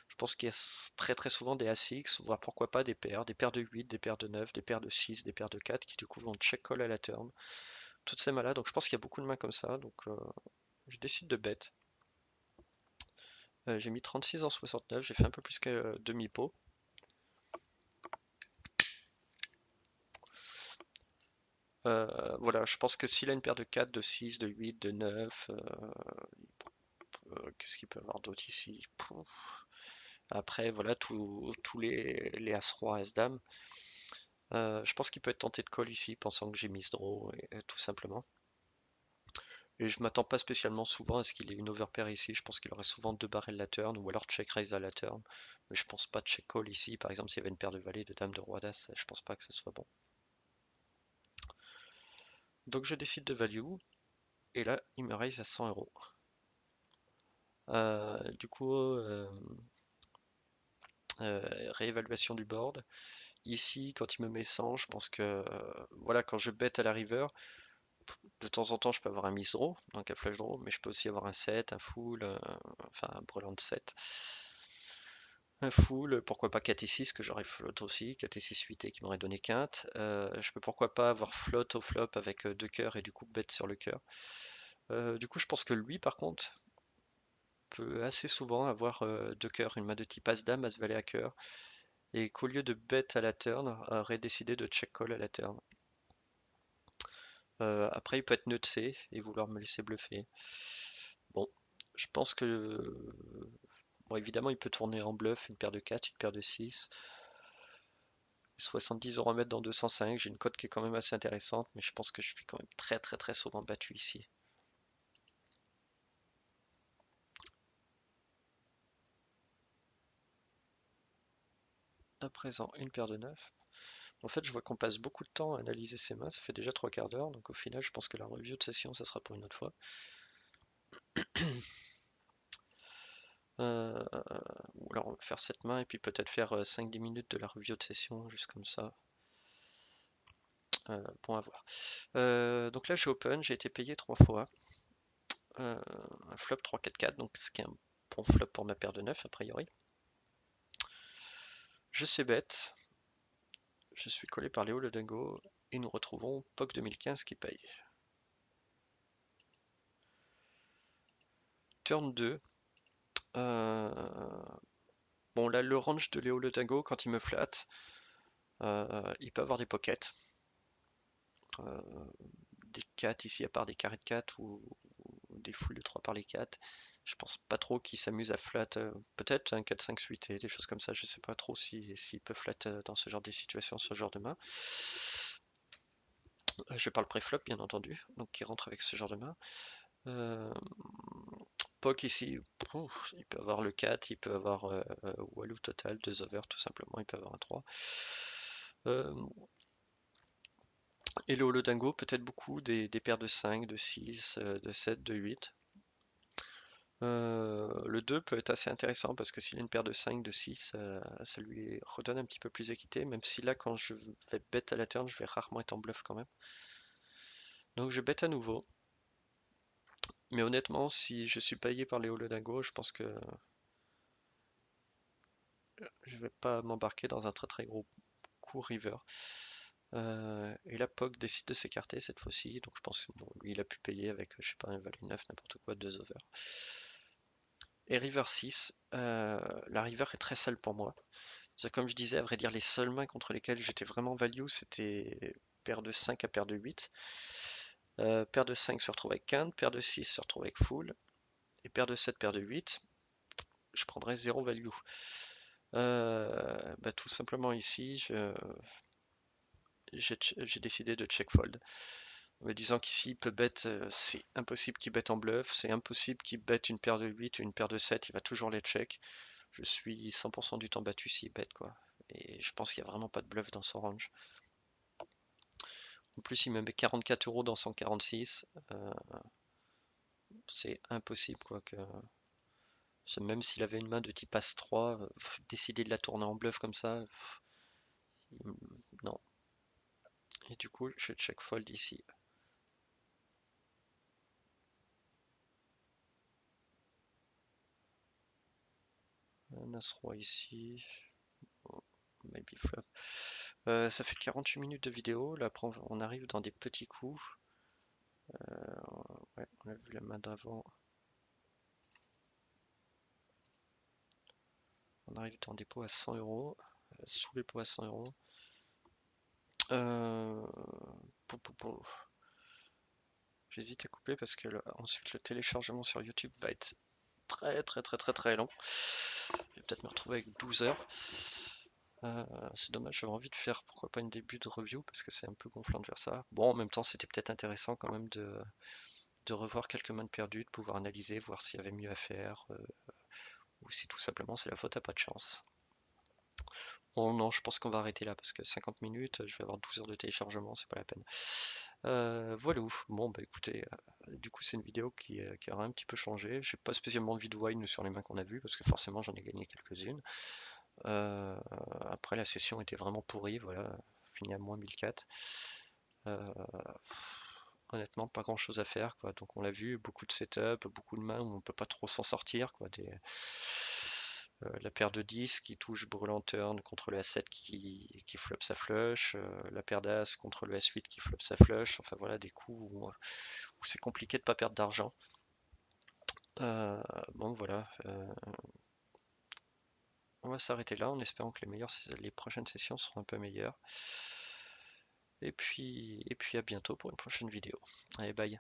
Je pense qu'il y a très très souvent des As-X, voire pourquoi pas des paires de 8, des paires de 9, des paires de 6, des paires de 4 qui du coup vont check call à la turn. Toutes ces mains-là, donc je pense qu'il y a beaucoup de mains comme ça, donc je décide de bet. J'ai mis 36 en 69, j'ai fait un peu plus que demi-pot. Voilà, je pense que s'il a une paire de 4, de 6, de 8, de 9, qu'est-ce qu'il peut avoir d'autre ici? Pouf. Après, voilà, tous les As-Roi, As-Dame. Je pense qu'il peut être tenté de call ici, pensant que j'ai mis draw, tout simplement. Et je m'attends pas spécialement souvent à ce qu'il ait une overpair ici. Je pense qu'il aurait souvent deux barrels la turn, ou alors check raise à la turn. Mais je pense pas check call ici. Par exemple, s'il y avait une paire de valet, de dame, de roi d'as, je pense pas que ça soit bon. Donc je décide de value, et là, il me raise à 100 €. Du coup, réévaluation du board. Ici, quand il me met 100, je pense que voilà, quand je bet à la river, de temps en temps, je peux avoir un miss draw, donc un flush draw, mais je peux aussi avoir un 7, un full, enfin un brelan de 7. Un full, pourquoi pas 4 et 6 que j'aurais float aussi, 4 et 6 suité qui m'aurait donné quinte. Je peux pourquoi pas avoir float au flop avec deux cœurs et du coup bet sur le cœur. Du coup, je pense que lui, par contre, peut assez souvent avoir deux cœurs, une main de type As-Dame, As-Valet à cœur, et qu'au lieu de bet à la turn, aurait décidé de check call à la turn. Après, il peut être nutsé et vouloir me laisser bluffer. Bon, je pense que... Bon, évidemment, il peut tourner en bluff une paire de 4, une paire de 6. 70 € à mettre dans 205, j'ai une cote qui est quand même assez intéressante, mais je pense que je suis quand même très très très souvent battu ici. À présent, une paire de 9. En fait, je vois qu'on passe beaucoup de temps à analyser ses mains, ça fait déjà 3/4 d'heure, donc au final, je pense que la review de session, ça sera pour une autre fois. Euh, ou alors on va faire cette main et puis peut-être faire 5-10 minutes de la review de session, juste comme ça. Bon, à voir. Donc là, j'ai open, j'ai été payé 3 fois. Un flop 3-4-4, donc ce qui est un bon flop pour ma paire de 9 a priori. Je sais bête, je suis collé par Léo le Dingo et nous retrouvons POC 2015 qui paye. Turn 2. Bon là le range de Léo le Dingo quand il me flatte, il peut avoir des pockets. Euh, des 4 ici à part des carrés de 4 ou des foules de 3 par les 4. Je pense pas trop qu'il s'amuse à flat, peut-être un 4-5 suité, des choses comme ça, je sais pas trop s'il peut flat dans ce genre de situation, ce genre de main. Je parle pré-flop bien entendu, donc qui rentre avec ce genre de main. Poc ici, il peut avoir le 4, il peut avoir Walou total, 2 over tout simplement, il peut avoir un 3. Et le holo dingo, peut-être beaucoup des paires de 5, de 6, de 7, de 8. Le 2 peut être assez intéressant parce que s'il a une paire de 5, de 6, ça lui redonne un petit peu plus d'équité, même si là quand je vais bet à la turn, je vais rarement être en bluff quand même. Donc je bet à nouveau. Mais honnêtement, si je suis payé par les Holodingo, je pense que je vais pas m'embarquer dans un très très gros coup river. Et là, Pog décide de s'écarter cette fois-ci, donc je pense que bon, lui il a pu payer avec, je sais pas, un valet 9, n'importe quoi, 2 over. Et river 6, la river est très sale pour moi. Comme je disais, à vrai dire, les seules mains contre lesquelles j'étais vraiment value, c'était paire de 5 à paire de 8. Paire de 5 se retrouve avec quinte, paire de 6 se retrouve avec full, et paire de 7, paire de 8, je prendrais 0 value. Bah, tout simplement ici, j'ai décidé de check fold. En me disant qu'ici, il peut bet, c'est impossible qu'il bet en bluff, c'est impossible qu'il bet une paire de 8 ou une paire de 7, il va toujours les check. Je suis 100% du temps battu s'il bet, quoi. Et je pense qu'il n'y a vraiment pas de bluff dans son range. En plus, il me met 44 € dans 146. C'est impossible, quoi. Même s'il avait une main de type As-3, décider de la tourner en bluff comme ça, non. Et du coup, je check fold ici. Un As-Roi ici. Oh, maybe flop. Ça fait 48 minutes de vidéo. Là, après, on arrive dans des petits coups. Ouais, on a vu la main d'avant. On arrive dans des pots à 100 €. Sous les pots à 100 €. Euh, J'hésite à couper parce que ensuite le téléchargement sur YouTube va être très très très très très long. Je vais peut-être me retrouver avec 12 heures. C'est dommage, j'avais envie de faire pourquoi pas une début de review parce que c'est un peu gonflant de faire ça. Bon, en même temps, c'était peut-être intéressant quand même de revoir quelques mains perdues, de pouvoir analyser, voir s'il y avait mieux à faire, ou si tout simplement c'est la faute à pas de chance. Bon, non, je pense qu'on va arrêter là parce que 50 minutes, je vais avoir 12 heures de téléchargement, c'est pas la peine. Voilà. Bon, bah écoutez, du coup, c'est une vidéo qui aura un petit peu changé. J'ai pas spécialement envie de wine sur les mains qu'on a vues parce que forcément j'en ai gagné quelques-unes. Euh, Après, la session était vraiment pourrie, voilà, fini à moins 1004. Euh, Honnêtement, pas grand-chose à faire, quoi. Donc on l'a vu, beaucoup de setup, beaucoup de mains où on peut pas trop s'en sortir, quoi. La paire de 10 qui touche brûlant turn contre le A7 qui flop sa flush, la paire d'As contre le S8 qui flop sa flush, enfin voilà des coups où c'est compliqué de pas perdre d'argent. Bon voilà, on va s'arrêter là en espérant que les prochaines sessions seront un peu meilleures. Et puis à bientôt pour une prochaine vidéo. Allez, bye.